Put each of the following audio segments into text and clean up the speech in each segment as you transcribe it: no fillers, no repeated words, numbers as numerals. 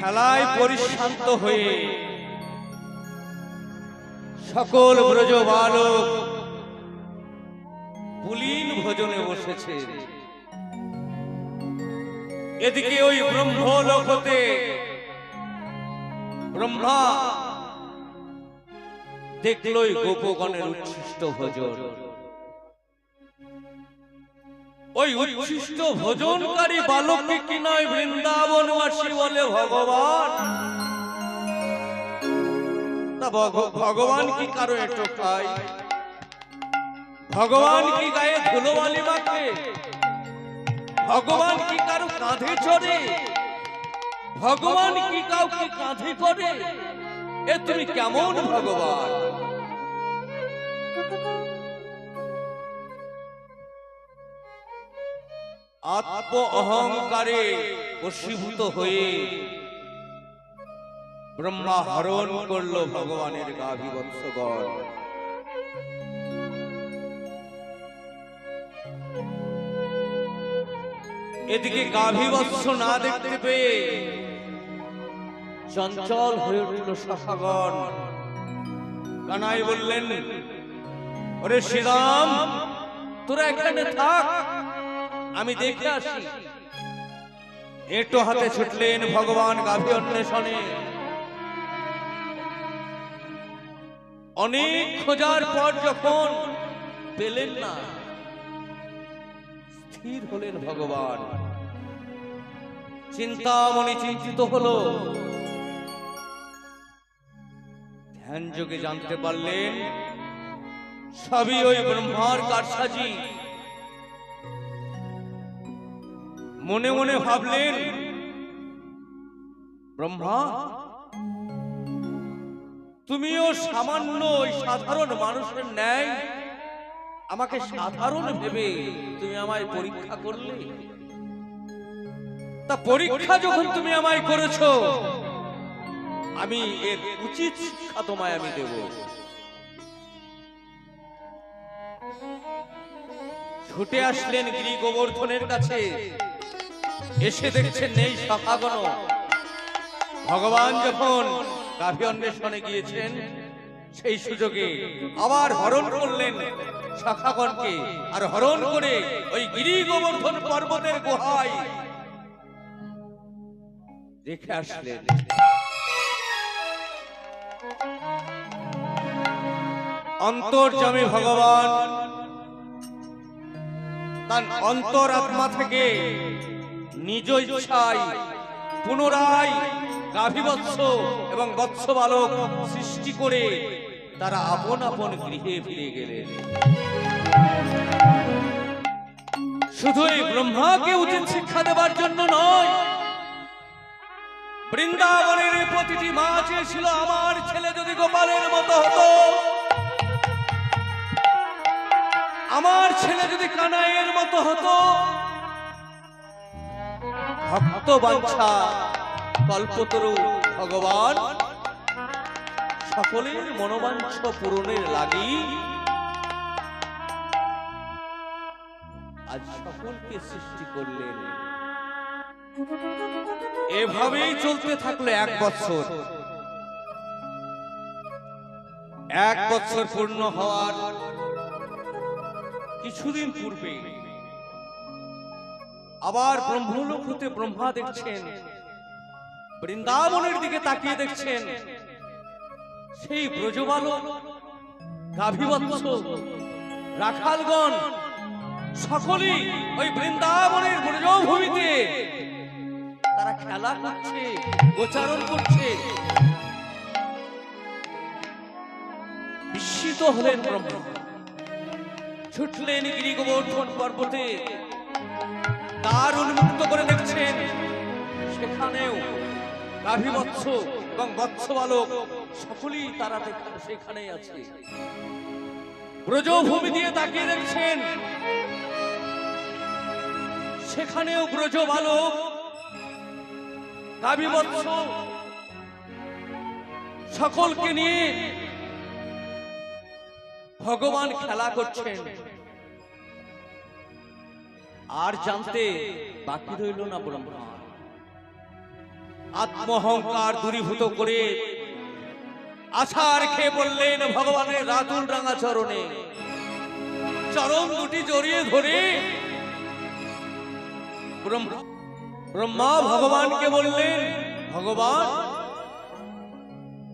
খেলায় পরিশান্ত হয়ে সকল ব্রজ বালক পুলিন ভোজনে বসেছে। এদিকে ওই ব্রহ্মলোক হতে ব্রহ্মা দেখল গোপগণের উচ্ছিষ্ট ভোজন। ওই উচ্ছিষ্ট ভোজনকারী বালককে কি নয় বৃন্দাবনবাসী বলে ভগবান? তা ভগবান কি কারো এটো খায়? ভগবান কি গায়ে ধুলোবালি মাখে? ভগবান কি কারো কাঁধে চড়ে? ভগবান কি কাউকে কাঁধে করে? এ তুমি কেমন ভগবান? আত্ম অহংকারে বশীভূত হয়ে ব্রহ্মা হরণ করল ভগবানের গাভীবৎসগণ। এদিকে গাভীবৎস না দেখতে পেয়ে চঞ্চল হয়ে উঠল সখাগণ। কানাই বললেন, ওরে শ্রীরাম, তোরা এখানে থাক, আমি দেখে আসি। এটো হাতে ছুটলেন ভগবান গাভী অন্বেষণে। অনেক খোঁজার পর যখন পেলেন না, স্থির হলেন ভগবান। চিন্তামণি চিন্তিত হলো। ধ্যান যোগে জানতে পারলেন সবই ওই ব্রহ্মার কারসাজি। মনে মনে ভাবলেন, ব্রহ্মা, তুমিও সামান্য ওই সাধারণ মানুষের ন্যায় আমাকে সাধারণ ভেবে তুমি আমায় পরীক্ষা করলে। তা পরীক্ষা যখন তুমি আমায় করেছো, আমি এর উচিত শিক্ষা তোমায় আমি দেব। ছুটে আসলেন গিরি গোবর্ধনের কাছে। এসে দেখছেন নেই সখাগণ। ভগবান যখন গাভী অন্বেষণে গিয়েছেন, সেই সুযোগে আবার হরণ করলেন সখাগণকে। আর হরণ করে ওই গিরি গোবর্ধন পর্বতের গুহায় রেখে আসলেন। অন্তর্যামী ভগবান তার অন্তরাত্মা থেকে নিজ ইচ্ছায় পুনরায় গাভীবৎস এবং বৎস বালক সৃষ্টি করে তারা আপন আপন গৃহে ফিরে গেলেন। শুধু এই ব্রহ্মাকে উচিত শিক্ষা দেবার জন্য নয়, বৃন্দাবনের প্রতিটি মা চেয়েছিল আমার ছেলে যদি গোপালের মতো হতো, আমার ছেলে যদি কানাইয়ের মতো হতো। ভক্ত বাঞ্ছা কল্পতরু ভগবান সকলের মনোবাঞ্ছা পূরণের লাগি আজ সকলকে সৃষ্টি করলেন। এভাবেই চলতে থাকলো 1 বছর। 1 বছর পূর্ণ হওয়ার কিছুদিন পূর্বে আবার ব্রহ্মলোক হতে ব্রহ্মা দেখছেন, বৃন্দাবনের দিকে তাকিয়ে দেখছেন সেই ব্রজবালক গাভীবৎস রাখালগণ সকলেই ওই বৃন্দাবনের ব্রজভূমিতে তারা খেলা করছে, গোচারণ করছে। বিস্মিত হলেন ব্রহ্মা। ছুটলেন গিরি গোবর্ধন পর্বতে। দ্বার উন্মুক্ত করে দেখছেন সেখানেও গাভীবৎস এবং বৎস বালক সকলেই তারা সেখানেই আছে। ব্রজভূমি দিয়ে তাকিয়ে দেখছেন, সেখানেও ব্রজ বালক গাভীবৎস সকলকে নিয়ে ভগবান খেলা করছেন। আর জানতে বাকি রইল না ব্রহ্মা। আত্মহংকার দূরীভূত করে আছাড় খেয়ে বললেন ভগবানের রাতুল রাঙা চরণে, চরণ দুটি জড়িয়ে ধরে ব্রহ্মা ভগবানকে বললেন, ভগবান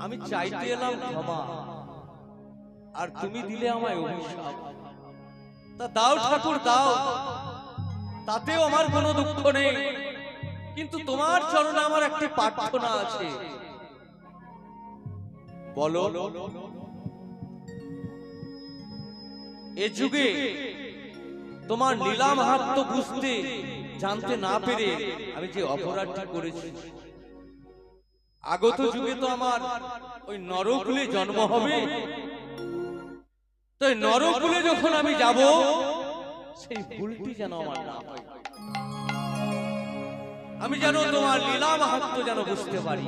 আমি চাইতে এলাম ক্ষমা, আর তুমি দিলে আমায় অভিশাপ। তা দাও ঠাকুর দাও, তাতেও আমার কোনো দুঃখ নেই, কিন্তু তোমার চরণে আমার একটি প্রার্থনা আছে। বলো। এ যুগে তোমার লীলা মাহাত্ম্য বুঝতে জানতে না পেরে আমি যে অপরাধটি করেছি, আগত যুগে তো আমার ওই নরকুলে জন্ম হবে। তো নরকুলে যখন আমি যাব, সেই ভুলটি যেন আমার না হয়, আমি যেন তোমার লীলা মাহাত্ম্য যেন বুঝতে পারি।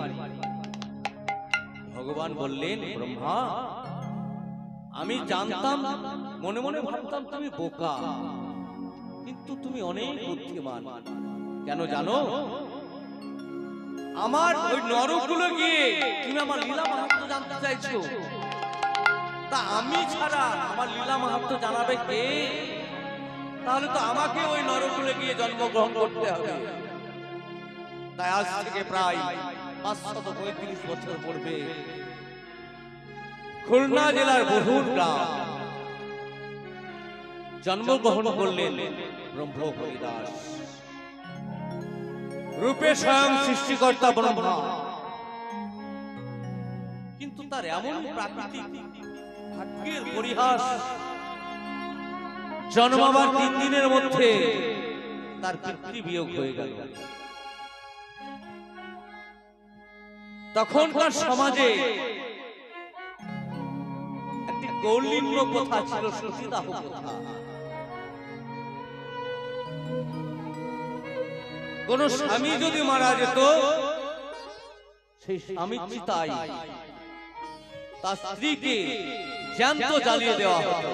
ভগবান বললেন, ব্রহ্মা আমি জানতাম, মনে মনে ভাবতাম তুমি বোকা, কিন্তু তুমি অনেক বুদ্ধিমান। কেন জানো? আমার ওই নরকুলে গিয়ে তুমি আমার লীলা মাহাত্ম্য জানতে চাইছো, তা আমি ছাড়া আমার লীলা মাহাত্ম্য জানাবে কে? তাহলে তো আমাকে ওই নরকুলে গিয়ে জন্মগ্রহণ করতে হবে। তাই আজ থেকে প্রায় 535 বছর পূর্বে খুলনা জেলার বহুর গ্রাম জন্মগ্রহণ করলেন ব্রহ্ম হরিদাস। রূপে স্বয়ং সৃষ্টিকর্তা ব্রহ্মা, কিন্তু তার এমন প্রাকৃতিক ভাগ্যের পরিহাস, জন্মাবার 3 দিনের মধ্যে তার পিতৃবিয়োগ হয়ে গেল। তখনকার সমাজে একটি গৌরলিঙ্গ প্রথা ছিল, সতীদাহ প্রথা। কোন স্বামী যদি মারা যেত, সেই স্বামী চিতায় তার স্ত্রীকে জ্যান্ত জ্বালিয়ে দেওয়া হতো।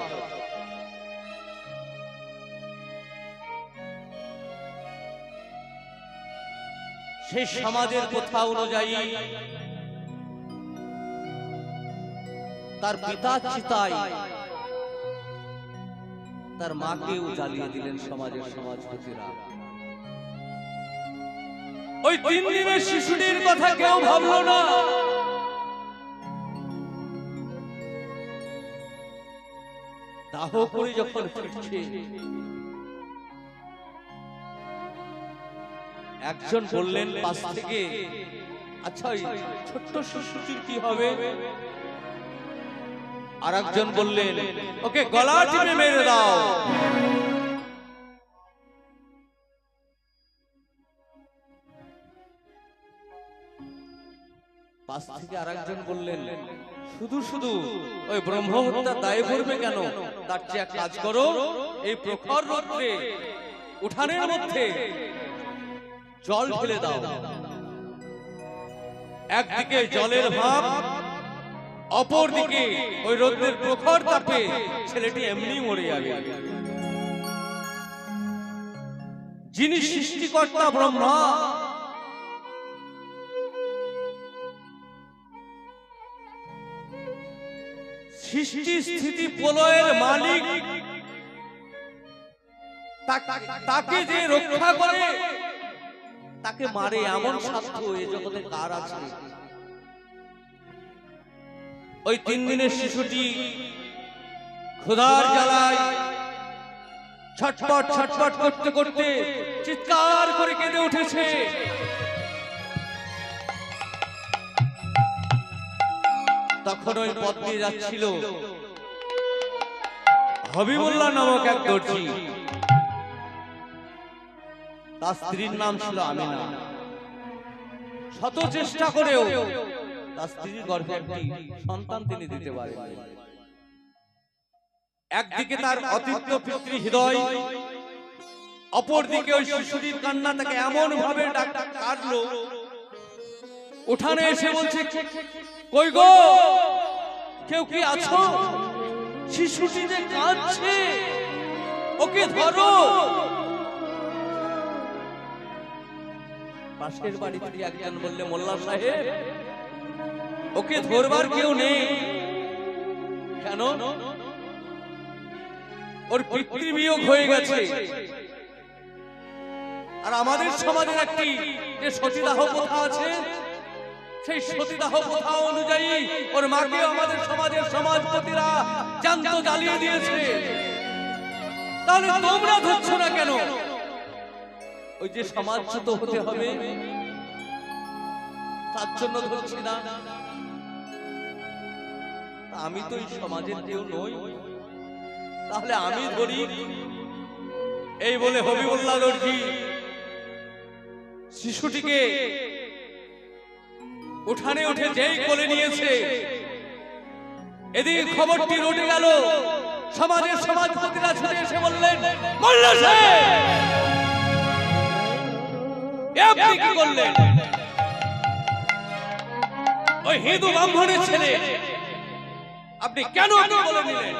সেই সমাজের প্রথা অনুযায়ী তার পিতা চিতায় তার মাকেও জ্বালিয়ে দিলেন সমাজের সমাজপতিরা। ওই 3 দিনের শিশুটির কথা কেউ ভাবলো না। দাহ করে যখন ফিরছে, একজন বললেন পাশ থেকে, আচ্ছা ওই ছোট্ট শিশুটির কি হবে? আর একজন বললেন, ওকে গলা টিপে মেরে দাও। পাশ থেকে আরেকজন বললেন, শুধু শুধু ওই ব্রহ্ম হত্যার দায় পড়বে কেন? তার চেয়ে এক কাজ করো, এই প্রখর রৌদ্রে উঠানের মধ্যে জল ঢেলে দাও। একদিকে জলের ভাব, অপরদিকে ওই রৌদ্রের প্রখর তাপে ছেলেটি এমনি মরে যাবে। যিনি সৃষ্টিকর্তা ব্রহ্মা, সৃষ্টি স্থিতি প্রলয়ের মালিক, তাকে যে রক্ষা করে তাকে মারে, এমন সাধ্য এ জগতে কার আছে? ওই 3 দিনের শিশুটি ক্ষুধার জ্বালায় ছটপট ছটপট করতে করতে চিৎকার করে কেঁদে উঠেছে। তখন ওই পথ দিয়ে যাচ্ছিল হবিবুল্লাহ নামক এক দর্জি। তার স্ত্রীর নাম ছিল আমিনা। শত চেষ্টা করেও তার স্ত্রীর গর্ভে একটি সন্তান তিনি দিতে পারেন। একদিকে তার অতীত্য পিতৃ হৃদয়, অপরদিকে ওই শিশুটির কান্না তাকে এমন ভাবে কাটলো, উঠানে এসে বলছে, কই গো, কেউ কি আছো? শিশুটি যে কাঁদছে, ওকে ধরো। পাশের বাড়ি থেকে একজন বললে, মোল্লা সাহেব, ওকে ধরবার কেউ নেই। কেন? ওর পিতৃবিয়োগ হয়ে গেছে। আর আমাদের সমাজের একটি যে সতীদাহ প্রথা আছে, সেই সতীদাহ প্রথা অনুযায়ী ওর মাকে আমাদের সমাজের সমাজপতিরা জ্যান্ত জ্বালিয়ে দিয়েছে। তাহলে তোমরা ধরছো না কেন? ওই যে সমাজচ্যুত হতে হবে, তার জন্য ধরছি না। আমি তো এই সমাজের কেউ নই, তাহলে আমি ধরি? এই বলে হবিবুল্লাহ দর্জি শিশুটিকে উঠানে উঠে যেই কোলে নিয়েছে, এদিকে খবরটি রটে গেল। সমাজের সমাজপতিরা ছুটে এসে বললেন, মোল্লা সাহেব, আপনি কি করলেন? ওই হিন্দু ব্রাহ্মণের ছেলে আপনি কেন বলে নিলেন?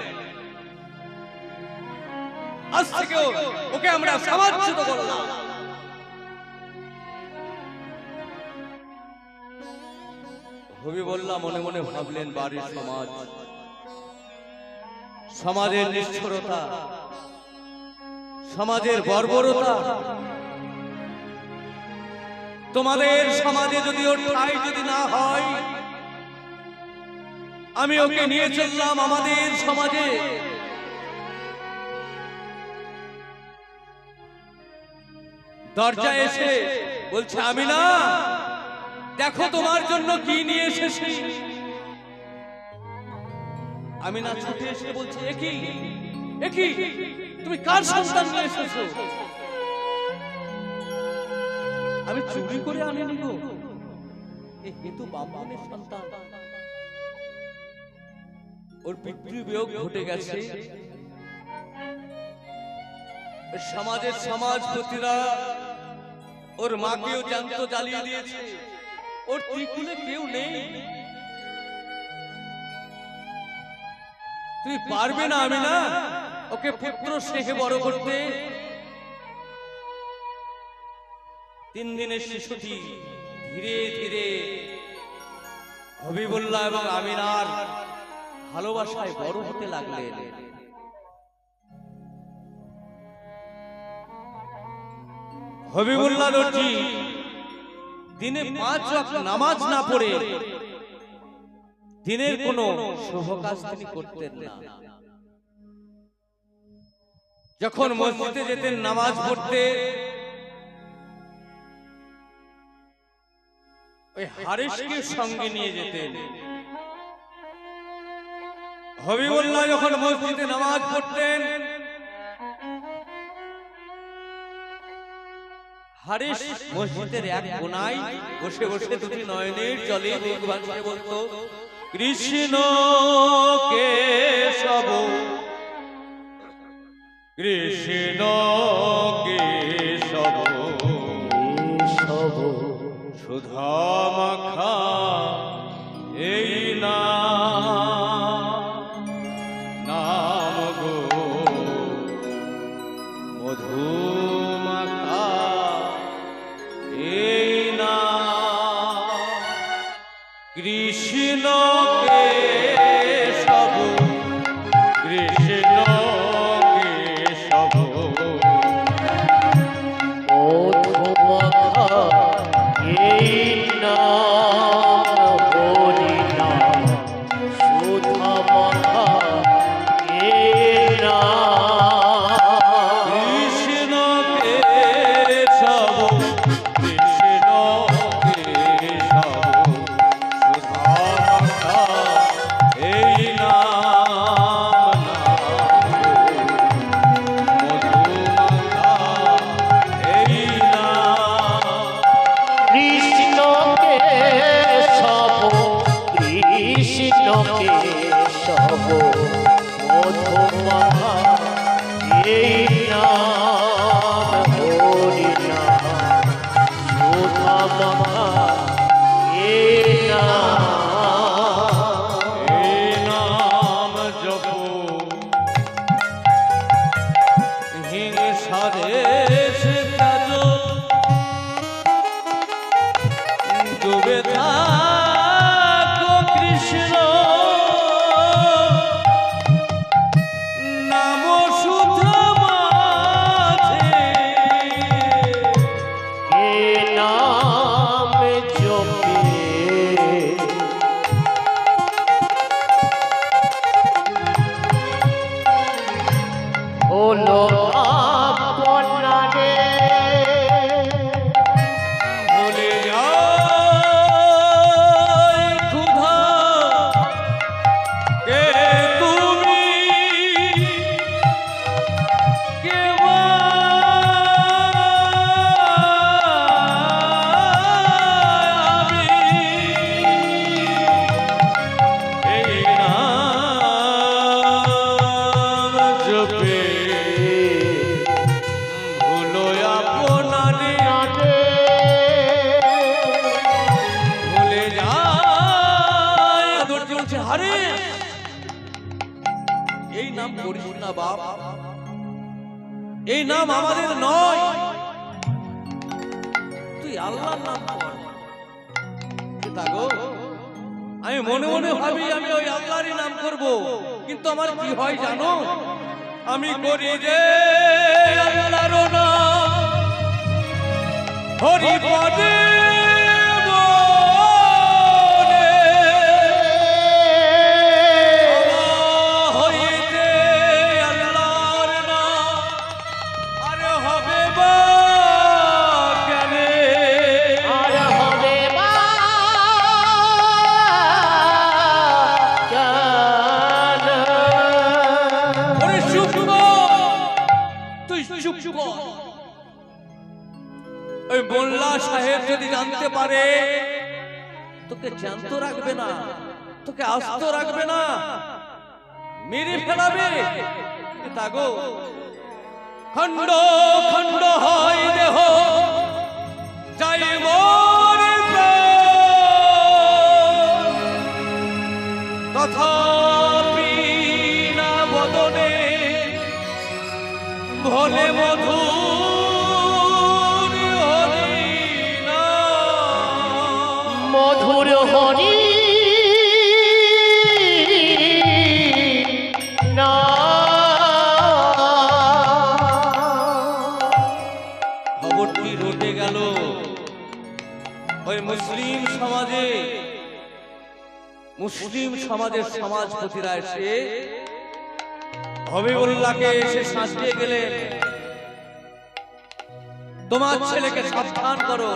আজ থেকে ওকে আমরা সমাজচ্যুত করলাম। হবিবুল্লাহ মনে মনে ভাবলেন, বাড়ির সমাজ, সমাজের নিষ্ঠুরতা, সমাজের বর্বরতা। তোমাদের সমাজে যদি ওর ঠাঁই যদি না হয়, আমি ওকে নিয়ে চললাম আমাদের সমাজে। দরজায় এসে বলছে, আমি না, দেখো তোমার জন্য কি নিয়ে এসেছি। আমি না ছুটে এসে বলছে, একই একই, তুমি কার সন্তান নিয়ে এসেছো? আমি চুরি করে আনিনি গো, এ তো ব্রাহ্মণের সন্তান। ওর পিতৃবিয়োগ ঘটে গেছে। সমাজের সমাজপতিরা ওর মাকেও জ্যান্ত জ্বালিয়ে দিয়েছে। ওর ত্রিকুলে কেউ নেই। তুই পারবে না, আমি না, ওকে পুত্র স্নেহে বড় করতে। 3 দিনের শিশুটি ধীরে ধীরে হবিবুল্লাহ এবং আমিনার ভালোবাসায় বড় হতে লাগলেন। হবিবুল্লাহ দর্জি দিনে 5 ওয়াক্ত নামাজ না পড়ে দিনের কোনো শুভ কাজ তিনি করতেন না। যখন মসজিদে যেতেন নামাজ পড়তে, ওই হারিসকে সঙ্গে নিয়ে যেতেন। হবিবুল্লাহ যখন মসজিদে নামাজ পড়তেন, হারিস মসজিদের এক কোনায় বসে বসে দুটি নয়নের জলে ভগবান বলতো, কৃষ্ণ কেশব কৃষ্ণ কেশব সুধা মাখা এই নাম গো মধু মাখা এই নাম কৃষ্ণ কেশব কৃষ্ণ কেশব মধু মাখা এই নাম তব মধুমাখা এই নাম হরি নাম সুধা মাখা এই নাম জপ হিংসা দেশ কাজ ডুবে থাকো কৃষ্ণ নাম শুধু মাঝে এ নাম জপে হলো আপনারে ভুলে যায় ক্ষুধা কে তুমি কে বা আমি এই নাম জপে ভুলো আপনারে ভুলে যায় দৌড় চলছে হারে এই নাম করিস না বাপ এই নাম আমাদের নয় তুই আল্লাহর নাম কর গো আমি মনে মনে ভাবি আমি ওই আল্লাহরই নাম করব কিন্তু আমার কি হয় জানো আমি করি যে আল্লাহর নাম হরি পদে বলে হইতে আল্লাহর নাম আর হবে বা কেনে আর হবে বা কেন? ওরে চুপ কর তুই চুপ কর ওই মোল্লা সাহেব যদি জানতে পারে তোকে জ্যান্ত রাখবে না তোকে আস্ত রাখবে না মেরে ফেলাবে তাগো খণ্ড খণ্ড হয় দেহ যাই মোর প্রাণ তথাপি না বদনে ভোলে মধু মধুর হরি খবরটি রটে গেল ওই মুসলিম সমাজের সমাজপতিরা এসে হবিবুল্লাহকে এসে শাসিয়ে গেলেন তোমার ছেলেকে সাবধান করো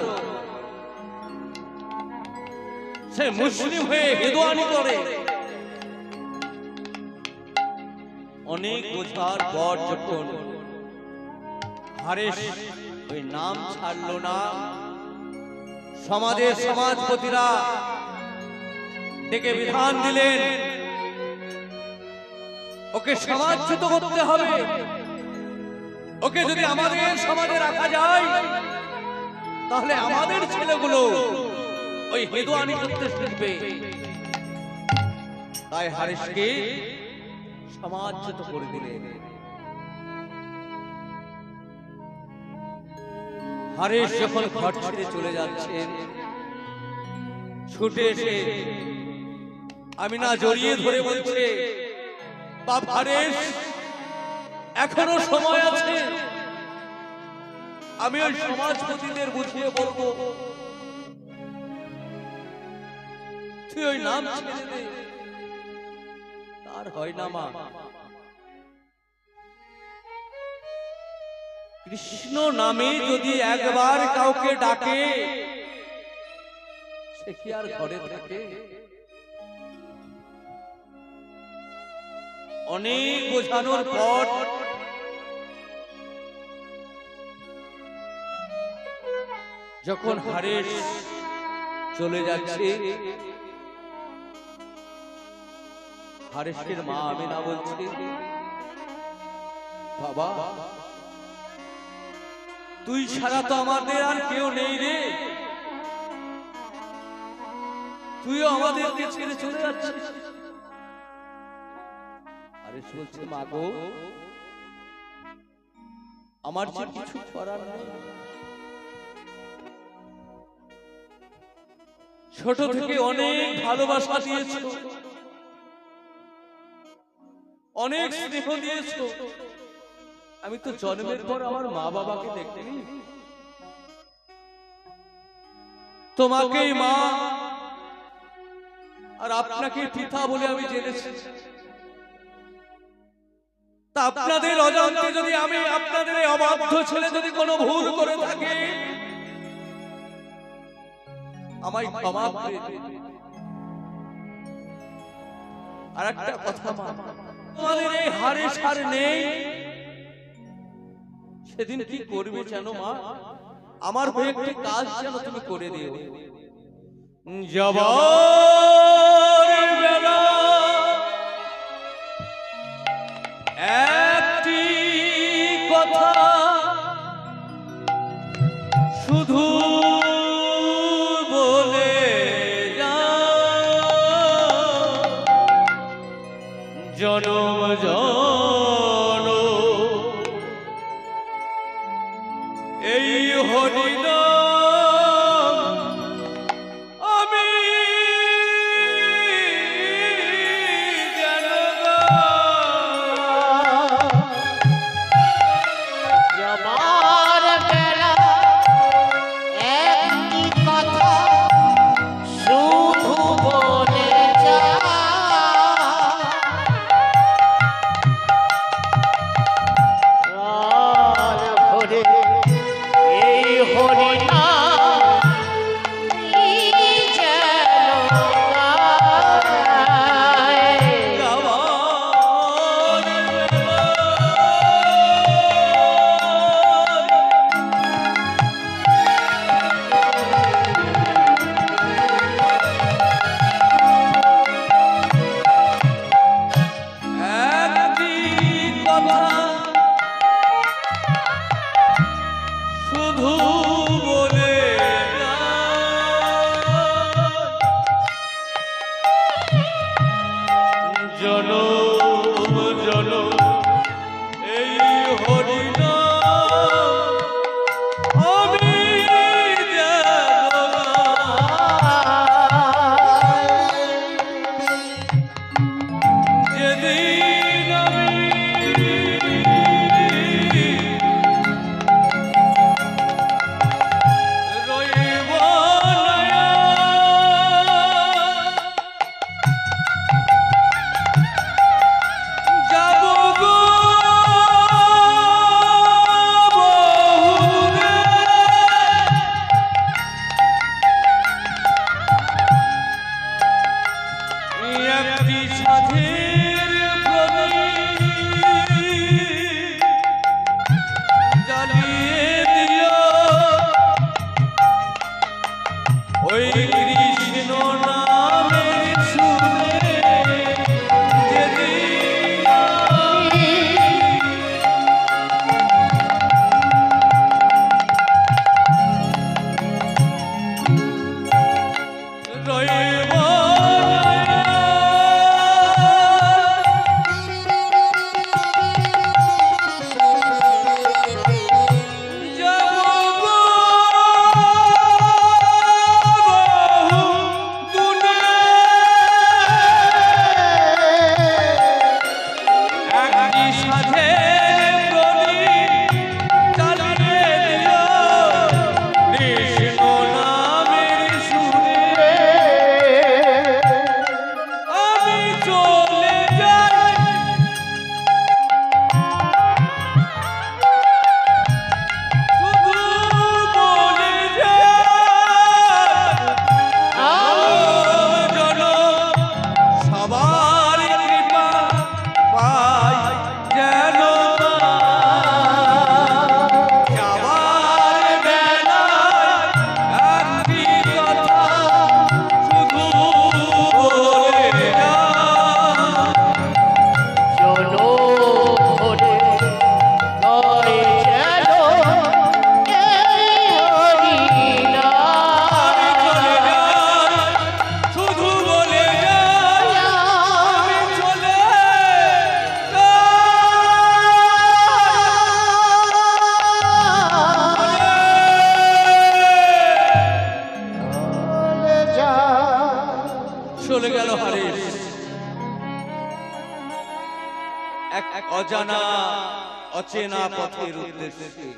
সে মুসলিম হয়ে হেদোয়ানি করে অনেক বোঝার পর যখন হারেস ওই নাম ছাড়লো না সমাজের সমাজপতিরা ডেকে বিধান দিলেন ওকে সমাজচ্যুত করতে হবে ওকে যদি আমাদের সমাজে রাখা যায় তাহলে আমাদের ছেলেগুলো ওই হেদোয়ানি করতে শিখবে তাই হারেসকে সমাজচ্যুত করে দিলেন হারেস যখন ঘর ছেড়ে চলে যাচ্ছেন ছুটে এসে আমিনা জড়িয়ে ধরে বলছে বাপ হারেস এখনো সময় আছে আমি ওই সমাজপতিদের বুঝিয়ে বলবো তুই ওই নাম ছেড়ে দে তার হয় না মা কৃষ্ণ নামে যদি একবার কাউকে ডাকে সে কি আর ঘরে থাকে অনেক বোঝানোর পর যখন হারেস চলে যাচ্ছে হারেশের মা আমিনা বলছি, বাবা তুই ছাড়া তো আমাদের আর কেউ নেই রে, তুইও আমাদেরকে ছেড়ে চলে যাচ্ছিস। হারেশ বলছে, মা গো আমার যে কিছু করার নেই, ছোট থেকে অনেক ভালোবাসা দিয়েছো, অনেক স্নেহ দিয়েছো, আমি তো জন্মের পর আমার মা বাবাকে দেখিনি, তোমাকেই মা আর আপনাকে পিতা বলে আমি জেনেছি। তা আপনাদের অজান্তে যদি আমি আপনাদের এই অবাধ্য ছেলে যদি কোনো ভুল করে থাকি, আমায় ক্ষমা করে দিন। আর একটা কথা মা, তোমাদের এই হারেশ আর নেই, সেদিন কি করবে জানো মা? আমার হয়ে একটি কাজ যেন তুমি করে দিও। যাবার বেলা একটি কথা শুধু বলে যাও, জনম জনম এই হরিনাম আমি যেন যাবার বেলা একটি কথা শুধু বলে যা, প্রাণ ভরে এই হরিনাম যেন গায়। একটি কথা শুধু বলে জনম জনম এই হরিনাম আমি যেন যেদিন আমি রইব না, যাব গো বহুদূরে, একটি সাধের এক অজানা অচেনা পথের উদ্দেশ্যে।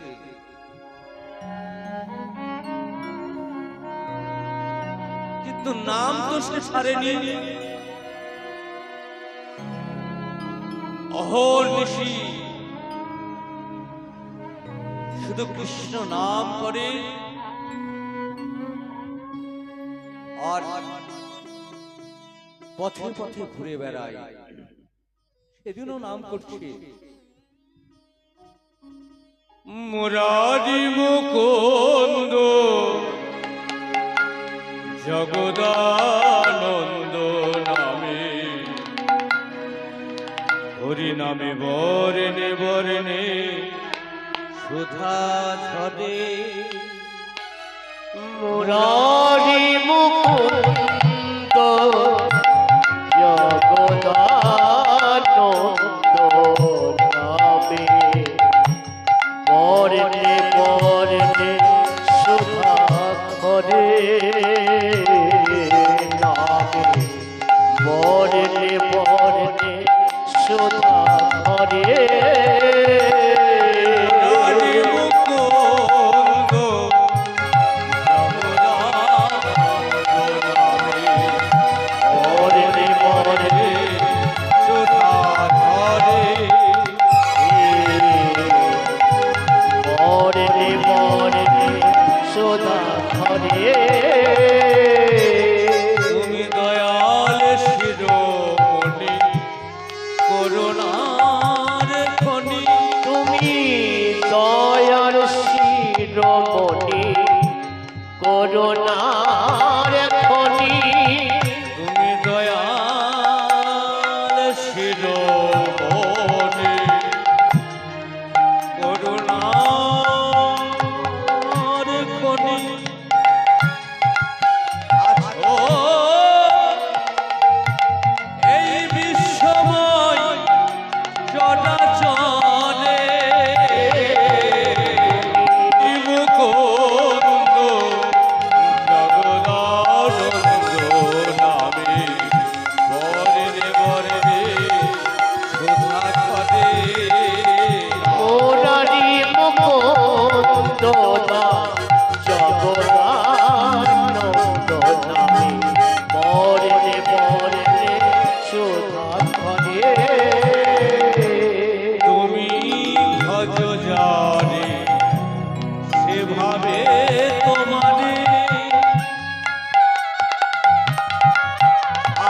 কিন্তু নাম তো সে ছাড়েনি। অহর্নিশি শুধু কৃষ্ণ নাম করে আর পথে পথে ঘুরে বেড়ায়। সেদিনও নাম করছে মুরারি মুকুন্দ জগদানন্দ নামে, হরি নামে বরণে বরণে সুধা ঝরে। মুরারি মুকুন্দ জগদানন্দ নামে, বরণে বরণে সুধা ঝরে নামে, বরণে বরণে সুধা ঝরে। তুমি দয়াল শিরোমণি করুণার খনি, তুমি দয়ার শিরোমণি করুণার খনি, তুমি দয়াল শিরোমণি করুণার খনি। আছো এই বিশ্বময় চরাচরে, মুকুন্দ জগদানন্দ নামে, বরণে বরণে সুধা ঝরে। মুরারি মুকুন্দ জগদানন্দ নামে, বরণে বরণে সুধা ঝরে। তুমি ভজ জানে সেভাবে তোমারে,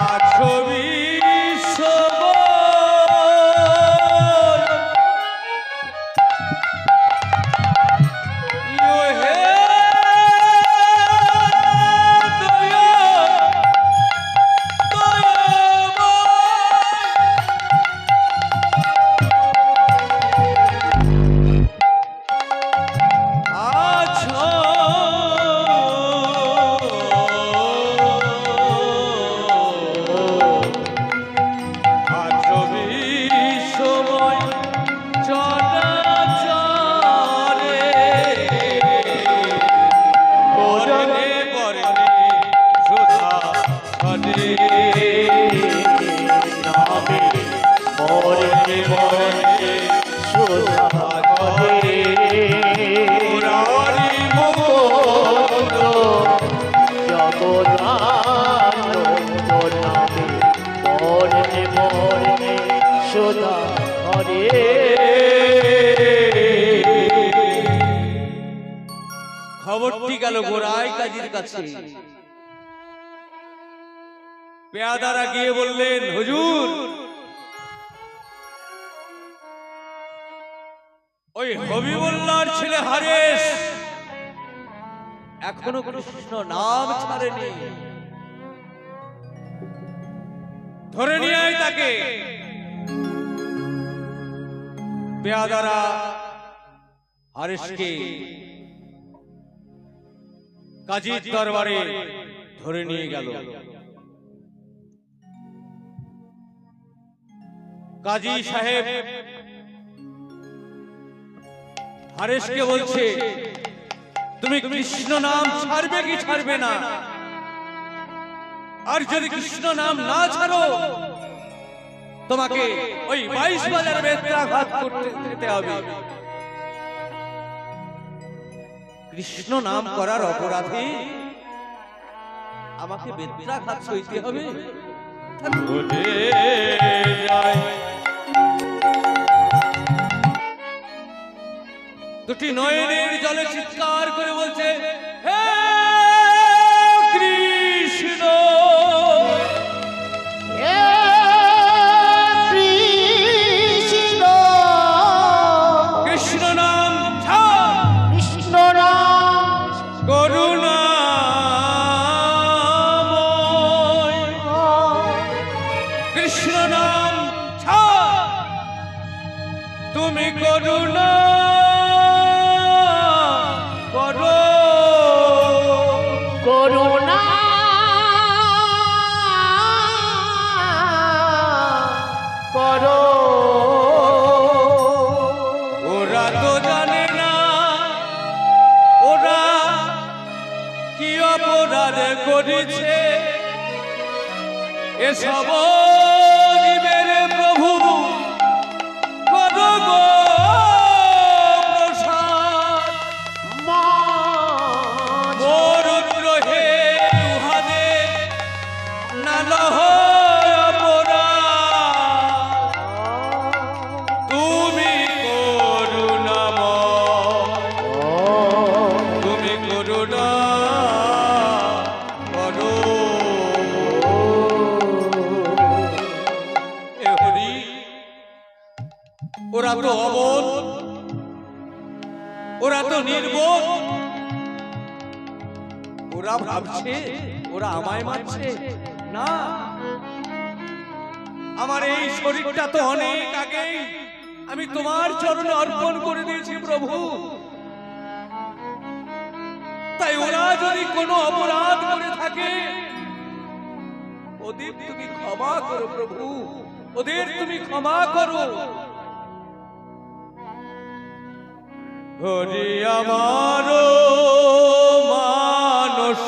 আছো বিশ্ববর। ইয়ো হে দয়া আছো আছো বিশ্বময় চরাচরে, বরণে বরণে সুধা ঝরে। নামে, বরণে বরণে সুধা ঝরে। মুরারি মুকুন্দ জগদানন্দ নামে, বরণে বরণে সুধা ঝরে। খবরটি গেল গোরাই কাজীর কাছে। পেয়াদারা গিয়ে বললেন, হুজুর ওই হবিবুল্লাহর ছেলে হারেস এখনো কৃষ্ণ নাম ছাড়েনি, ধরে নিয়ে আয় তাকে। পেয়াদারা হারেসকে কাজীর দরবারে ধরে নিয়ে গেল। কাজী সাহেব হারেসকে বলছে, তুমি কৃষ্ণ নাম ছাড়বে কি ছাড়বে না? আর যদি কৃষ্ণ নাম না ছাড়ো তোমাকে ওই 22 বাজার বেত্রাঘাত করতে যেতে হবে। কৃষ্ণ নাম করার অপরাধে আমাকে বেত্রাঘাত সইতে হবে। ভুলে যাই দুটি নয়নের জলে চিৎকার করে বলছে, হে কৃষ্ণ, কৃষ্ণ নাম করুণাময়, কৃষ্ণ নাম তুমি করুণা করো, করুণা করো। ওরা তো জানে না ওরা কি অপরাধ করেছে, এসব জীবের প্রভু করো গো প্রসাদ। মোর গ্রহে উহাদে না লহ অপরাধ, তুমি করুণাময়, তুমি করুণা করো। এ হরি, ওরা তো অবোধ, ওরা তো নির্বোধ, ওরা ভাবছে ওরা আমায় মারছে না। আমার এই শরীরটা তো অনেক আগেই আমি তোমার চরণে অর্পণ করে দিয়েছি প্রভু। তাই ওরা যদি কোনো অপরাধ করে থাকে, ওদের তুমি ক্ষমা করো প্রভু, ওদের তুমি ক্ষমা করো। হরি আমার মানস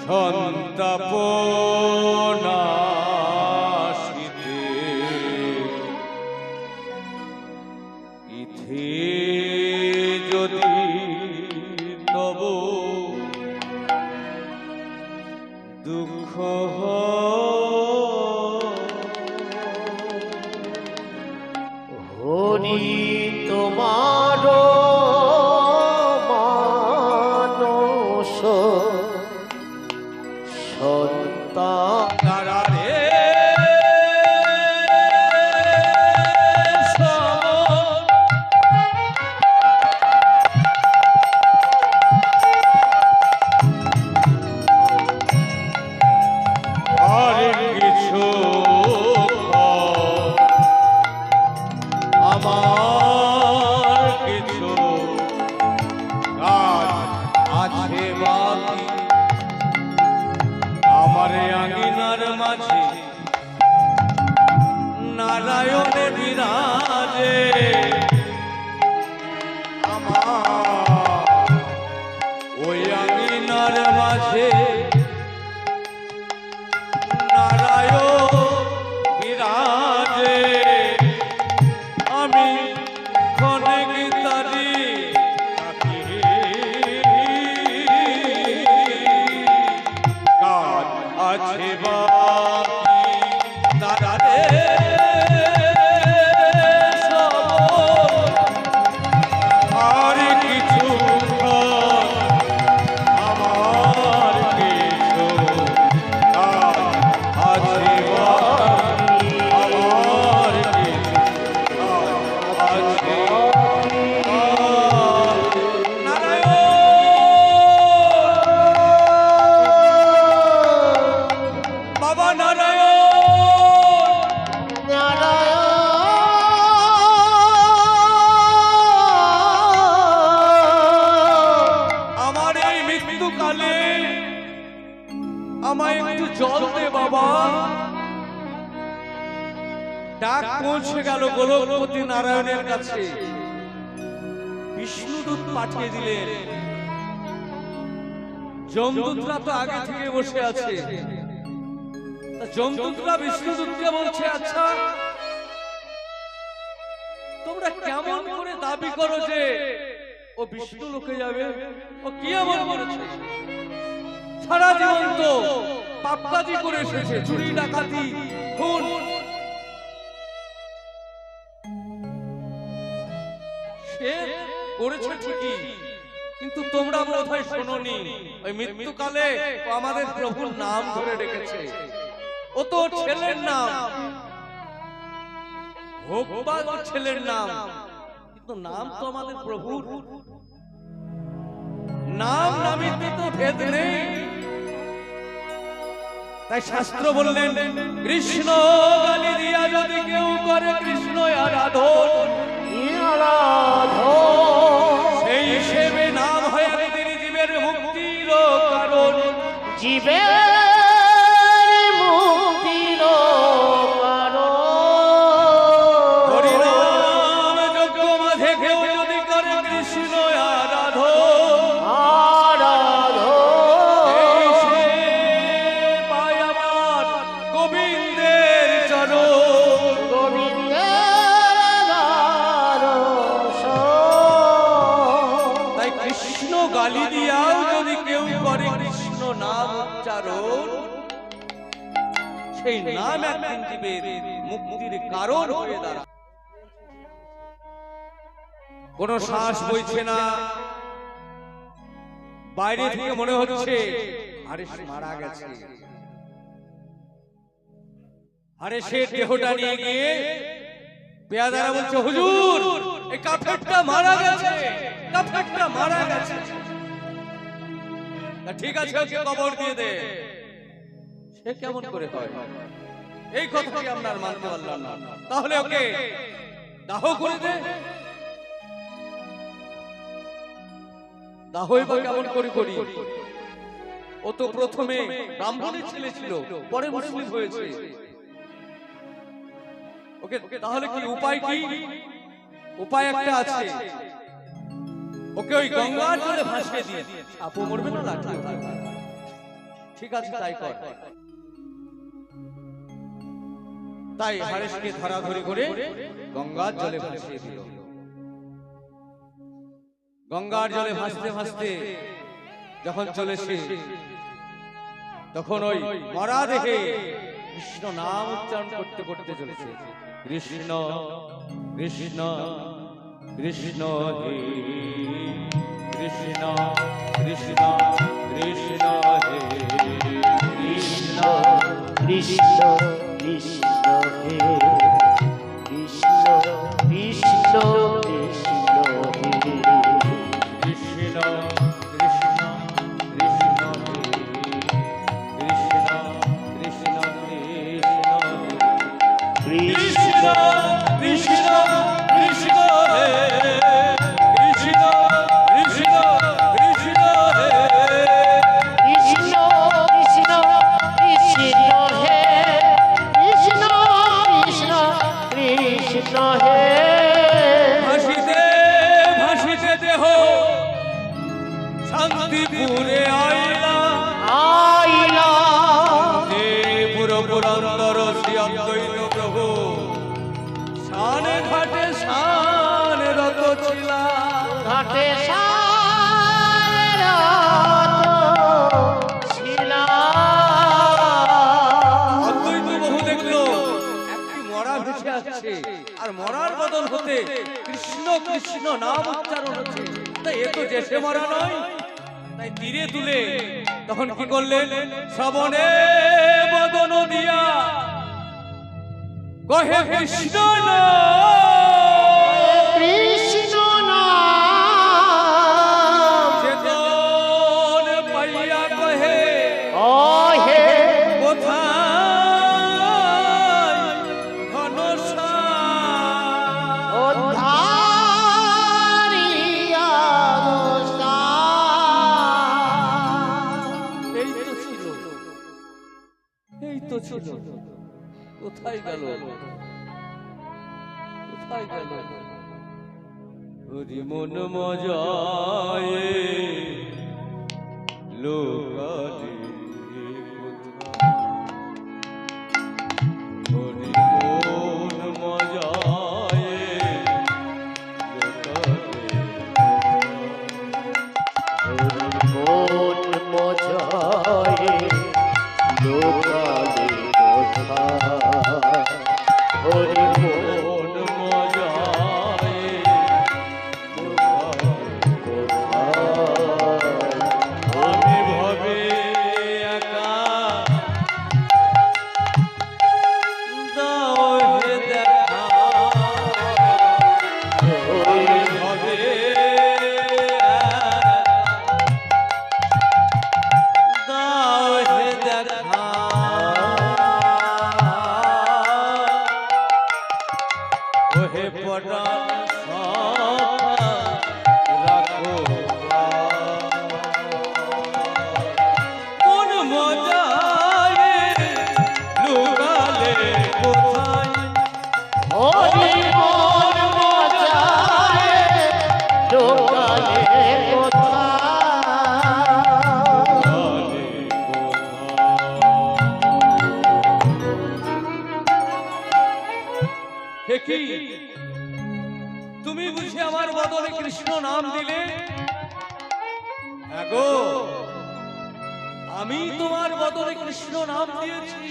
সন্তাপ নাশিতে, ইথে যদি তব দুঃখ হরি তোমার মানস সন্তান তারা রে আর কিছু আমার কিছু কাজ আছে বাকি, আমার আঙিনার মাঝে নারায়ণে বিরাজে, আমার ওই আঙিনার মাঝে নারায়ণ বিরাজে। আমি ক্ষণিক তারি কাজ আছে বাকি, তারা রে আর কিছু আমার কিছু কাজ আছে বাকি, আমার কিছু কাজ আছে। নারায়ণ, বাবা নারায়ণ, আমার এই মৃত্যুকালে আমায় একটু জল দে বাবা। ডাক পৌঁছে গেল গোলকপতি নারায়ণের কাছে, বিষ্ণুদূত পাঠিয়ে দিলেন। যমদূতরা তো আগে থেকে বসে আছে, যমদূতরা বিষ্ণুদূতকে বলছে, আচ্ছা তোমরা কেমন করে দাবি করো যে ও বিষ্ণু লোকে যাবে? ও কি এমন করেছে? সারা জীবন তো পাপকাজি করে এসেছে, চুরি ডাকাতি খুন। সে করেছে ঠিকই, কিন্তু তোমরা বোধহয় শোনোনি, ওই মৃত্যুকালে ও আমাদের প্রভুর নাম ধরে রেখেছে। ও তো ছেলের নাম হোক বা ওর ছেলের নাম, কিন্তু নাম তো আমাদের প্রভুর নাম। নামিতে তো ভেদ নেই। তাই শাস্ত্র বললেন, কৃষ্ণ গালি দিয়া যদি কেউ করে কৃষ্ণ আরাধন, সেই হিসেবে নাম হয় আমাদের জীবের মুক্তির কারণ। জীবের মুক্তির কারণ। হরিনাম যজ্ঞ মাঝে কেউ যদি করে কৃষ্ণ আরাধন, এই সে পায় আমার গোবিন্দের চরণ। তাই কৃষ্ণ গালি দিয়াও যদি কেউ করে কৃষ্ণ নাম উচ্চারণ, সেই নাম একদিন জীবের মুক্তির কারণ হয়ে দাঁড়ায়। কোন শ্বাস বইছে না, বাইরে থেকে মনে হচ্ছে হারেস মারা গেছে। হারেসের দেহটা নিয়ে গিয়ে পেয়াদারা বলছে, হুজুর এই কাফেরটা মারা গেছে, কাফেরটা মারা গেছে। ঠিক আছে, ওকে কবর দিয়ে দে। সে কেমন করে হয়? এই কথাটি আপনার মানতে পারলাম না, তাহলে ওকে দাহ করে দে। দাহই বা কেমন করে করি? ও তো প্রথমে ব্রাহ্মণের ছেলে ছিল, পরে মুসলিম হয়েছে। ওকে তাহলে কি উপায়? কি উপায়? একটা আছে, ওকে ওই গঙ্গার জলে ভাসিয়ে দিয়ে। আপু মরবে না, লাঠি। ঠিক আছে, তাই কর। তাই হারেসকে ধরাধরি করে গঙ্গার জলে ভাসিয়ে দিল। গঙ্গার জলে ভাসতে ভাসতে যখন চলেছে, তখন ওই মরা দেহে কৃষ্ণ নাম উচ্চারণ করতে করতে চলেছে, কৃষ্ণ কৃষ্ণ কৃষ্ণ হে কৃষ্ণ কৃষ্ণ কৃষ্ণ হে কৃষ্ণ কৃষ্ণ কৃষ্ণ হে কৃষ্ণ কৃষ্ণ কৃষ্ণ হে কৃষ্ণ কৃষ্ণ কৃষ্ণ হে কৃষ্ণ কৃষ্ণ কৃষ্ণ হে কৃষ্ণ কৃষ্ণ কৃষ্ণ হে কৃষ্ণ কৃষ্ণ কৃষ্ণ হে কৃষ্ণ কৃষ্ণ কৃষ্ণ হে কৃষ্ণ কৃষ্ণ কৃষ্ণ হে ভাসিতে ভাসিতে দেহ শান্তিপুরে আইলা আইলা পুর পুরন্দর শ্রী অদ্বৈত প্রভু শানে ঘাটে শান রত ছিলা। ঘাটে সারত ছিলা। অদ্বৈত বহু দেখলো একটি মরা ভেসে আসছে, আর মরার বদল হতে কৃষ্ণ কৃষ্ণ নাম উচ্চারণ হচ্ছে। তাই এ তো দেশে মরা নয়। তাই তীরে তুলে তখন কি করলেন? শ্রবণে বদন দিয়া কহে কৃষ্ণ কৃষ্ণ নাম চেতন পাইয়া কহে ও হে কোথায় ঘনশ্যাম। উদ্ধারিয়া এই তো ছিল, এই তো ছিল। কোথায় গেল? কোথায় গেল? হরি মন মজায় লোকালে কোথায়? ঢোকালে কোথায় হরি কোন মজায় আমি ভবে একা দাও হে দেখা আমি ভবে দাও হে দেখা ওহে পরাণ রাখো কোন মজায় লুকালে কোথায় হরি মন মজায় ঢোকালে হে কি তুমি বুঝি আমার বদলে কৃষ্ণ নাম দিলে আগো আমি তোমার বদলে কৃষ্ণ নাম দিয়েছি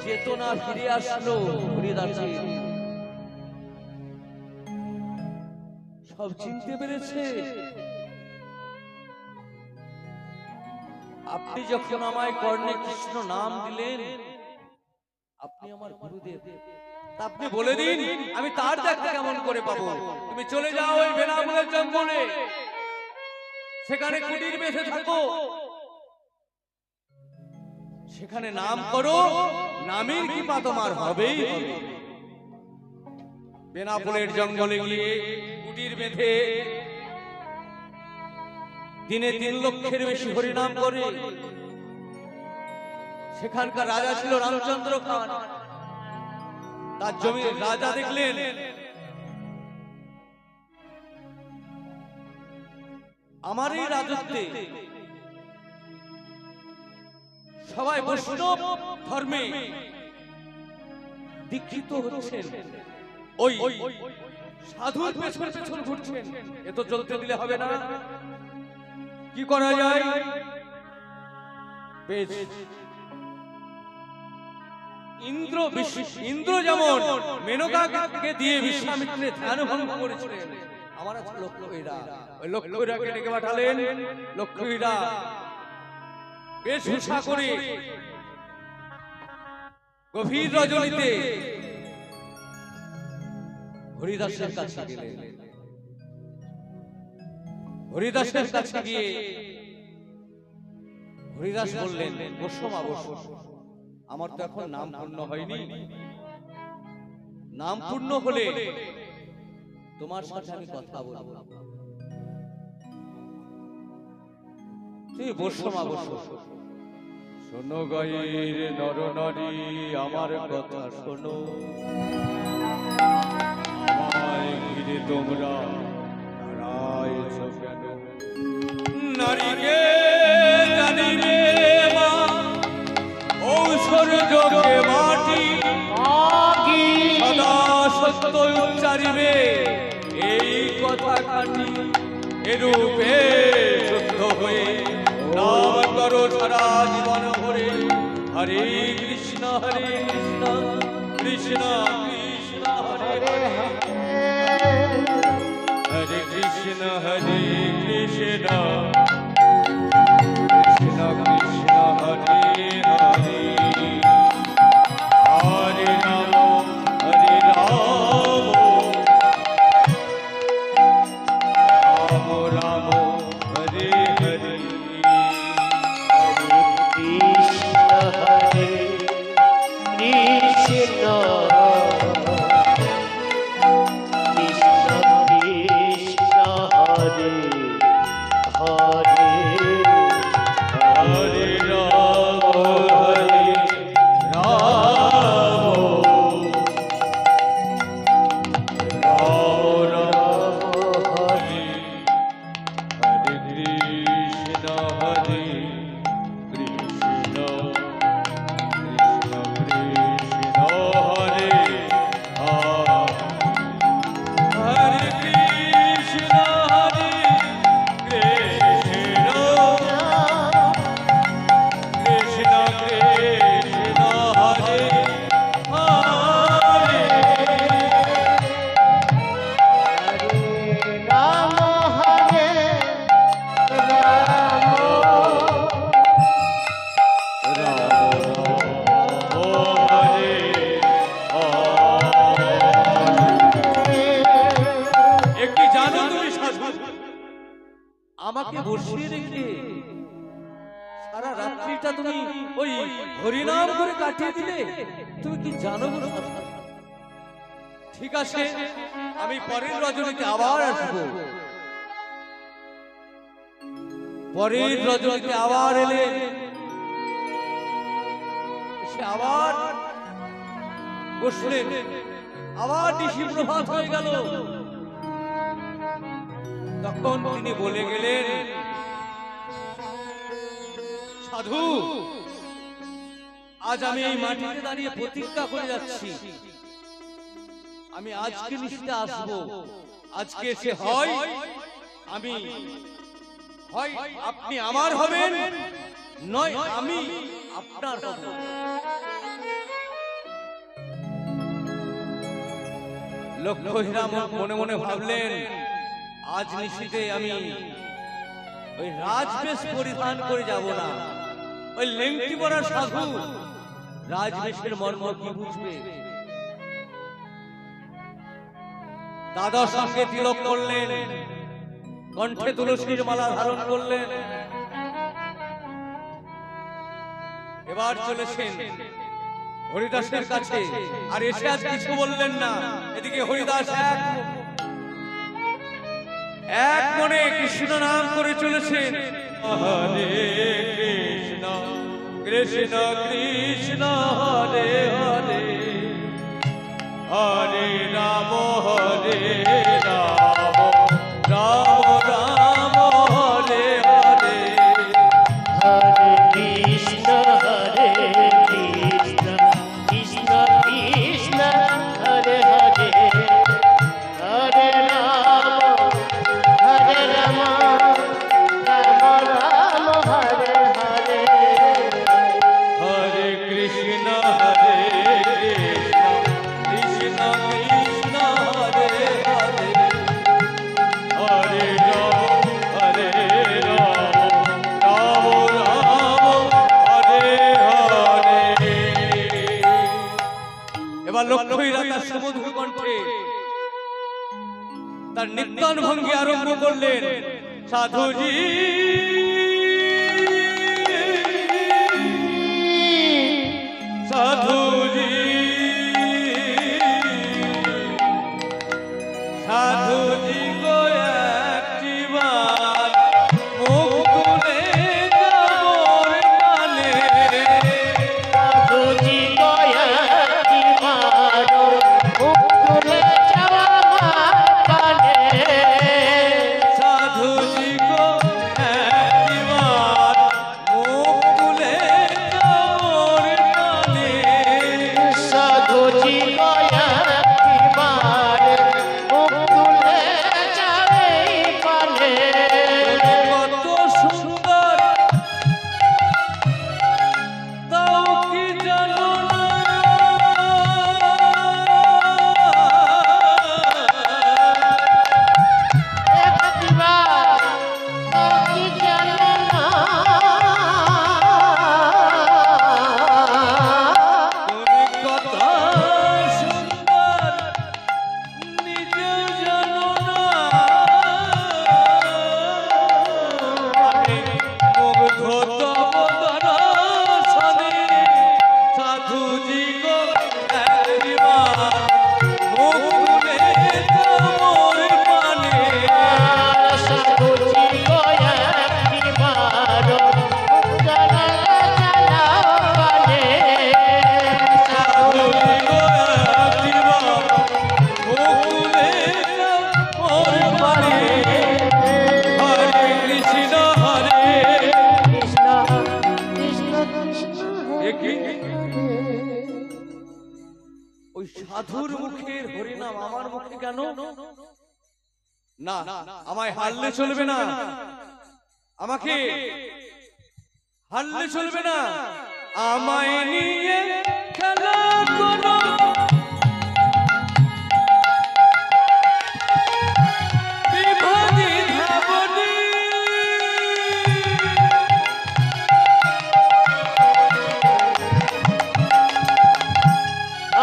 চেতনা ফিরে আসলো হরিদাসের সব চিনতে পেরেছে আপনি যখন আমায় কর্ণে কৃষ্ণ নাম দিলেন আপনি আমার গুরুদেব তা আপনি বলে দিন আমি তার দেখা কেমন করে পাবো তুমি চলে যাও ওই বেনামুলের জঙ্গলে সেখানে কুটির বেঁধে থাকো সেখানে নাম করো নামের কৃপা তোমার হবেই হবে বেনাপুলের জঙ্গলে গিয়ে কুটির বেঁধে দিনে 3 লক্ষের বেশি হরিনাম করে সেখানকার রাজা ছিল রামচন্দ্র খান তার জমির রাজা দেখলেন আমার এই রাজত্বে সবাই বৈষ্ণব ধর্মে দীক্ষিত হচ্ছেন ওই সাধুর পেছন পেছন ঘুরছেন এ তো চলতে দিলে হবে না কি করা যায় বেশ ইন্দ্র যেমন মেনকাকে দিয়ে বিশ্বামিত্রের ধ্যান ভঙ্গ করেছিলেন আমার আছে লক্ষ্মীরা ওই লক্ষ্মীরাকে ডেকে পাঠালেন লক্ষ্মীরা বেশভূষা করে গভীর রজনীতে হরিদাসের কাছে গেলেন হরিদাসের কাছে গিয়ে হরিদাস বললেন বসো মা বসো আমার তো এখন নাম পূর্ণ হয়নি নাম পূর্ণ হলে তোমার সাথে আমি কথা বলবো তুমি বসো মা বসো শোনো গায়ের নর নারী আমার কথা শোনো আমায় ঘিরে তোমরা দাঁড়াইছ কেন নারীকে জানিবে মা ঔষধযোগে মাটি সদা সত্য উচ্চারিবে এই কথা খাটি এরূপে শুদ্ধ হয়ে নাম করো সারা জীবন ভরে হরে কৃষ্ণ কৃষ্ণ কৃষ্ণ হরে হরে হরে কৃষ্ণ কৃষ্ণ কৃষ্ণ হরে হরে হরে রাম রাম রাম হরে হরে হরে কৃষ্ণ কৃষ্ণ কৃষ্ণ হরে হরে হরে সারা রাত্রিটা তুমি ওই হরিনাম করে কাটিয়ে দিলে। তুমি কি জানো গো সাধু? ঠিক আছে, আমি পরের রজনীতে আবার আসবো। পরের রজনীতে আবার এলে সে আবার বসলেন, আবার নিশি প্রভাত হয়ে গেল। তখন তিনি বলে গেলেন, সাধু, আজ আমি এই মাটিতে দাঁড়িয়ে প্রতিজ্ঞা করে যাচ্ছি, আমি আজকে নিশিতে আসবো। আজকে এসে হয় আমি, হয় আপনি আমার হবেন, নয় আমি আপনার হব। লক্ষ্মীরা মনে মনে ভাবলেন, আজ নিশিতে আমি ওই রাজবেশ পরিধান করে যাব না। ওই লেংটি পরা সাধু রাজবেশের মর্ম কি বুঝবে? দাদার সঙ্গে তিলক করলেন, কণ্ঠে তুলসীর মালা ধারণ করলেন। এবার চলেছেন হরিদাসের কাছে, আর এসে আজ কিছু বললেন না। এদিকে হরিদাস এক মনে কৃষ্ণ নাম করে চলেছেন। হরে কৃষ্ণ কৃষ্ণ কৃষ্ণ হরে হরে, হরে রাম হরে রাম রাম রাম হরে হরে। হরে কৃষ্ণ কৃষ্ণ কৃষ্ণ কৃষ্ণ হরে হরে, হরে রাম রাম রাম হরে হরে। হরে কৃষ্ণ কৃষ্ণ কৃষ্ণ কৃষ্ণ হরে হরে, হরে রাম রাম রাম হরে হরে। এবার লক্ষ্মীরা তার সমুদ্র কণ্ঠে তার নিত্যান ভঙ্গি আরম্ভ করলেন। সাধুজি সাধুজি সাধুজি গো একটি বার মুখ তুলে যাবর কানে। সাধুজি গয়াতি মারো মুখ তুলে যাওয়া কানে। সাধুজি গো একটি বার মুখ তুলে যাবর কানে। সাধুজি গয়াতি মারো মুখ তুলে যাবে কানে। কত সুন্দর তাও কি জানো না, একবার কি জানো না, তুমি কত সুন্দর নিজে জানো না। আমি মুগ্ধ তব দর্শনে, সাধুজি গো একবার মুখ তুলে যাবর কানে। সাধুজি গয়াতি মারো মুখ তুলে যাওয়া কানে। সাধুজি গো একবার মুখ তুলে যাবর কানে। হরে কৃষ্ণ কৃষ্ণ কৃষ্ণ কৃষ্ণ একি ওই সাধুর মুখের হরিনাম আমার মুখে কেন? না, আমায় হারলে চলবে না, আমাকে হারলে চলবে না। আমায় নিয়ে খেলা করো, বিভাজি ধাবনী।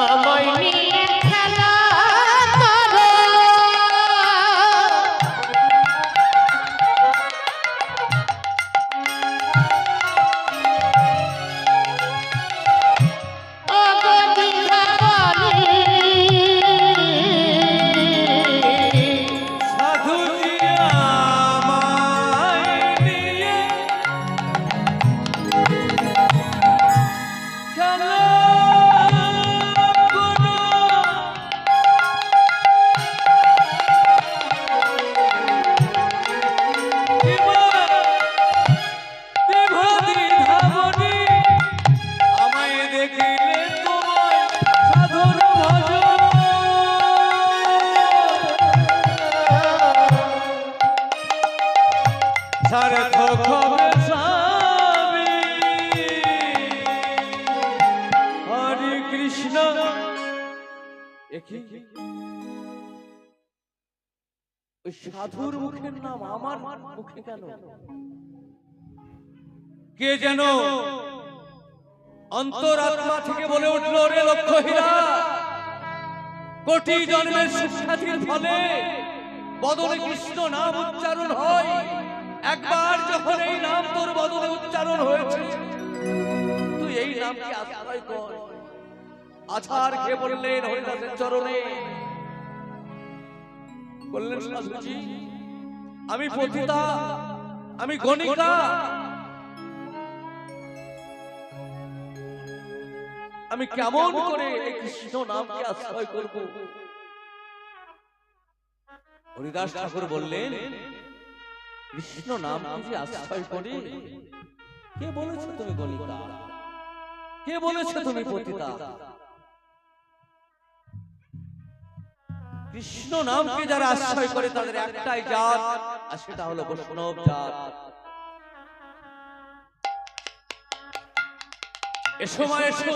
আমায় নিয়ে খেলা করো, একই ওই সাধুর মুখের নাম আমার মুখে কেন? কে যেন অন্তরাত্মা থেকে বলে উঠল, রে লক্ষ্যহীরা, কোটি জন্মের শিক্ষাতির ফলে বদনে কৃষ্ণ নাম উচ্চারণ হয়। একবার যখন এই নাম তোর বদনে উচ্চারণ হয়েছে, তুই এই নামকে আশ্রয় কর। আছাড় খেয়ে বললেন হরিদাসের চরণে, বললেন সাধুজি, আমি পতিতা, আমি গণিকা, আমি কেমন করে এই কৃষ্ণ নামকে আশ্রয় করব? হরিদাস ঠাকুর বললেন, কৃষ্ণ নাম যে আশ্রয় করে, কে বলেছে তুমি গণিকা? কে বলেছে তুমি পতিতা? কৃষ্ণ নামকে যারা আশ্রয় করে তাদের একটাই জাত, আর সেটা হলো বৈষ্ণব জাত। এসো মা এসো,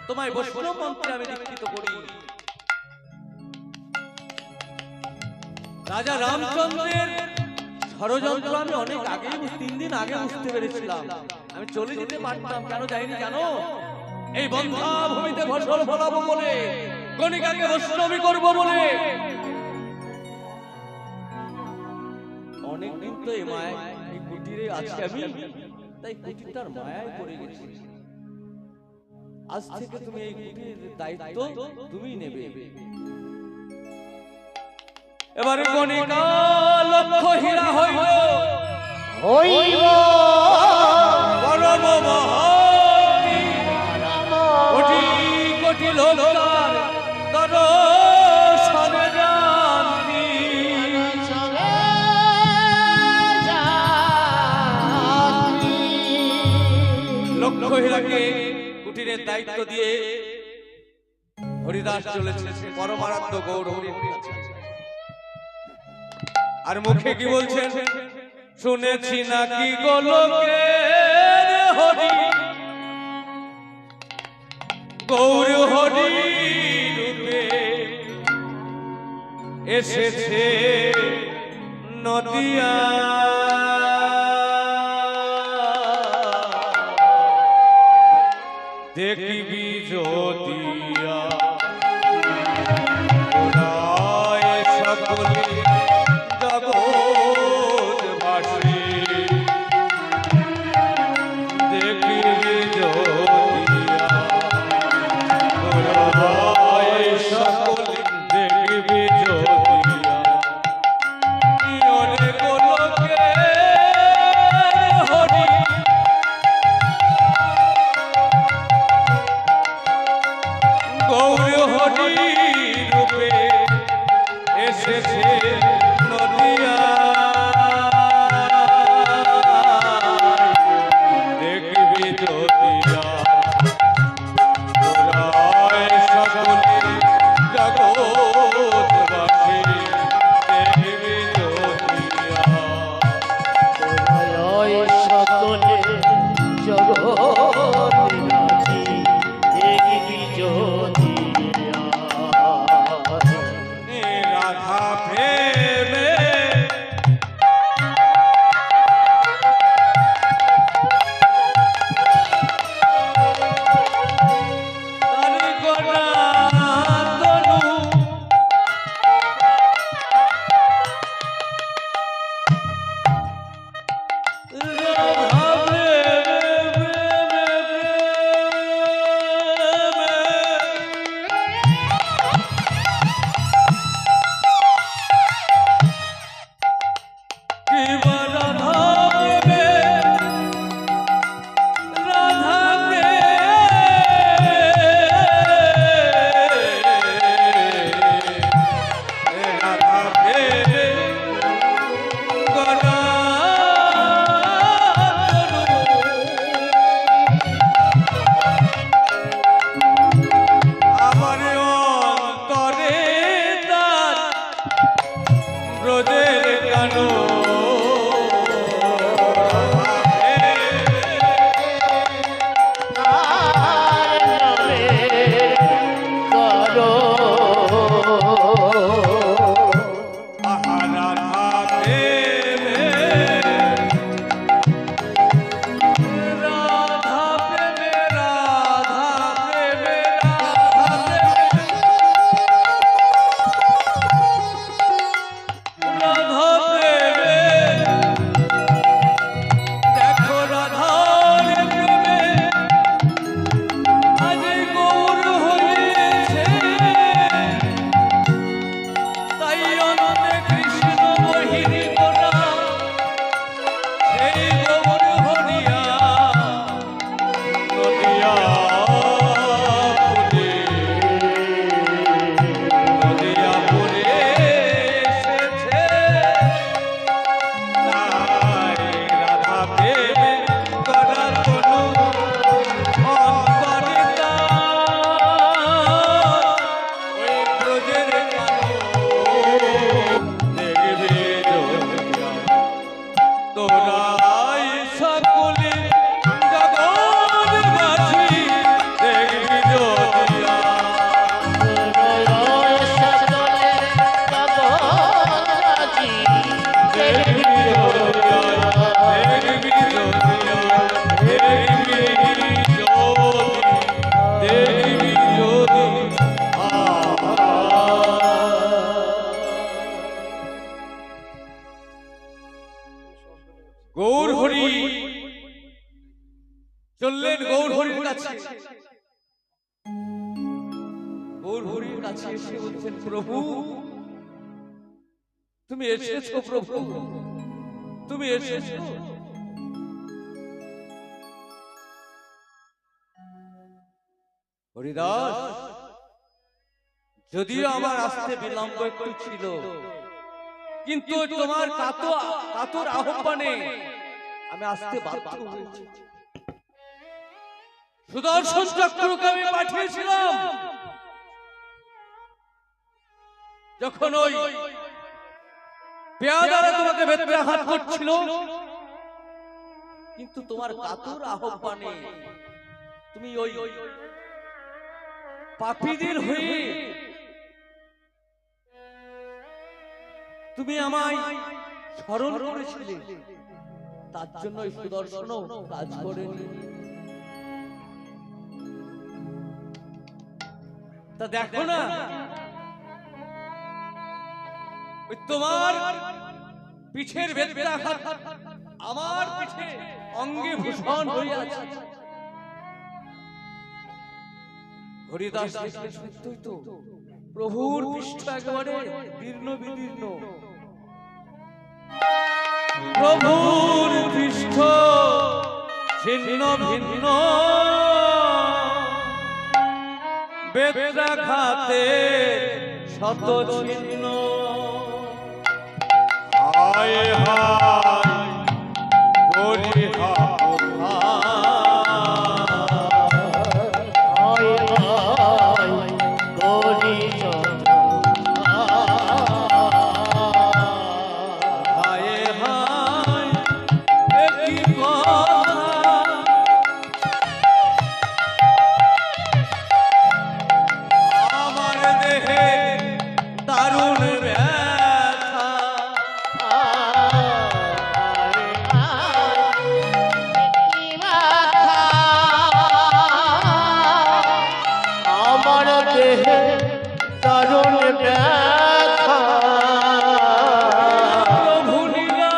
তোমায় বৈষ্ণব মন্ত্রে আমি দীক্ষিত করি। রাজা রামচন্দ্রের ষড়যন্ত্র আমি অনেক আগেই 3 দিন আগে বুঝতে পেরেছিলাম। আমি চলে যেতে পারতাম, কেন যাইনি জানো? এই বন্ধা ভূমিতে ফসল ফলাবো বলে, গণিকাকে বৈষ্ণবী করবো বলে। অনেকদিন তো এই মায়া, এই কুটিরে আছি আমি, তাই কুটিরটার মায়ায় পড়ে গেছি। আজ থেকে তুমি এই কুটির দায়িত্ব তুমি নেবে। এবারে গণিকা লক্ষ্যহীরা হইল, হইব পরম মহান্তি, কোটি কোটি লোকার দর্শনে জানতি। চলে যাতি। লক্ষ্যহীরাকে কুটিরের দায়িত্ব দিয়ে হরিদাস চলেছে পরমারাধ্য গৌর হরির কাছে। আর মুখে কি বলছেন? শুনেছি নাকি গোলকের হরি, গৌর হরি রূপে এসেছে নদিয়া। দেখবি যদিয়া সকলে জগৎবাসী, দেখবি যদিয়া সকলে, দেখবি যদিয়া অনেক লোকে হরি, গৌর হরি রূপে এসেছে নদিয়া। দেখবি যদিয়া চললেন গৌর হরির কাছে। গৌর হরির কাছে এসে বলছেন, প্রভু তুমি এসেছো, প্রভু তুমি এসেছো। হরিদাস, যদিও আমার আসতে বিলম্ব একটু ছিল, কিন্তু তোমার কাতর আহ্বানে আমি আসতে বাধ্য হয়েছি। সুদর্শন চক্রকে আমি পাঠিয়েছিলাম, যখন ওই পেয়াদারা তোমাকে বেত্রাঘাত করছিল, কিন্তু তোমার কাতর আহ্বানে তুমি ওই পাপীদের হয়ে তুমি আমায় স্মরণ করেছিলে, তার জন্য সুদর্শন কাজ করেনি। তা দেখো না, তোমার পিঠের বেত্রাঘাত আমার পিঠে অঙ্গে ভূষণ হয়ে আছে। হরিদাস দেখলে সত্যই তো প্রভুর পৃষ্ঠ একেবারে দীর্ণ বিদীর্ণ, প্রভুর পৃষ্ঠ ছিন্ন ভিন্ন, বেত্রাঘাতে শত ছিন্ন। হায় হায় গরি হায় হায় গরি হায় হায় একই কথা, আমার দেহে দারুণ ব্যথা। আমার দেহে দারুণ ব্যথা। প্রভু লীলা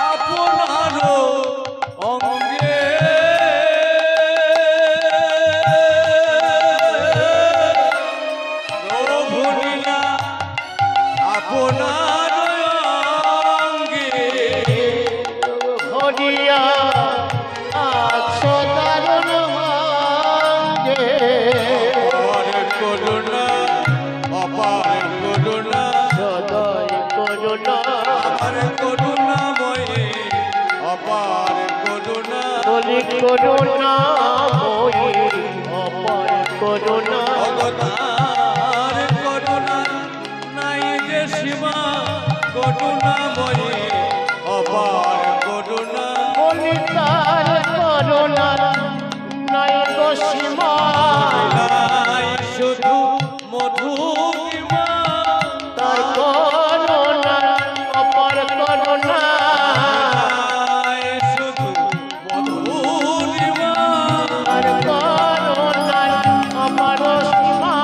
আপনার অঙ্গে, প্রভু লীলা আপনার অঙ্গে, হরিয়া আছো দারুণ ভাগ্যে। অপার করুণা, অপার করুণা, সদয় করুণা অপার করুণাময়ী, অপার করুণা, বলি করুণা মই অপার করুণা। অবতার করুণা নাই যে সীমা, করুণাময়ী অপার করুণা। বলি তার করুণা নাই গো সীমা। নাই শুধু মধুরিমা, তার করুণা অপার করুণা। নাই শুধু মধুরিমা, তার করুণা অপার সীমা।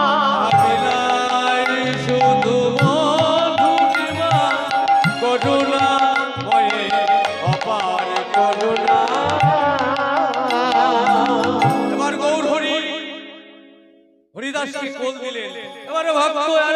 নাই শুধু মধুরিমা, করুণাময়ী অপার করুণা। এবার গৌর হরি হরিদাসকে কোল দিলেন। এবারে ভক্ত আর